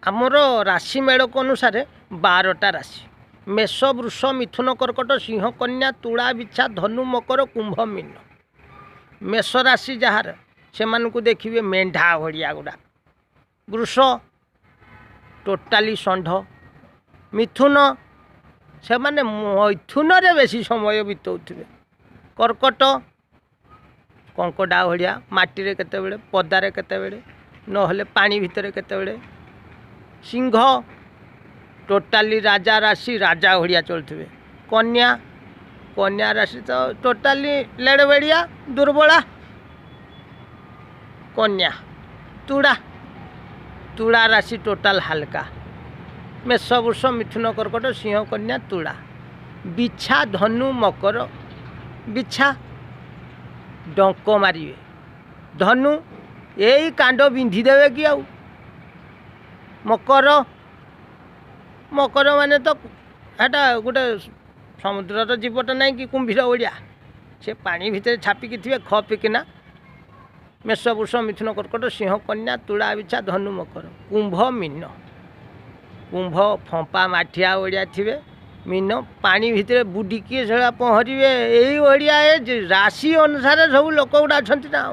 आमर राशि मेड़क अनुसार 12टा राशि मेष वृष मिथुन कर्कट सिंह कन्या तुला बिछा धनु मकर कुंभ मीन। मेष राशि जार से देखिए मेढ़ा भड़िया गुड़ा। वृष टोटाली षंढ। मिथुन से माने मैथुन रे बेसी समय बिताउथिबे। कर्कट कंकड़ा भड़िया माटी रे केतेबेले पदारे केतेबेले नहले पानी भितरे केतेबेले। सिंह टोटाली राजा राशि राजा भड़िया चलुथिबे। कन्या कन्या राशि तो टोटाली लेड़ बेड़िया दुर्बला। कन्या तुड़ा तुला राशि टोटाल हल्का। मेष वृष मिथुन कर्कट सिंह कन्या तुला। बिछा धनु मकर। बिछा डंक मारे। धनु यही कांड बिंधी देवे कि आउ। मकर मकर माने तो एटा गोटे समुद्र जीवटा नहीं कि कुंभीर ओडिया से पानी भितर छापिकी थे खपिकिना। मेष वृष मिथुन कर्कट सिंह कन्या तुला बिछा धनु मकर। कुंभ मीन। कुंभ फंपा माठिया ओडिया थे। मीन पानी भितर बुडिकी से पहरवे। यही ओडिया राशि अनुसार सब लोक गुड़ा अच्छा ना।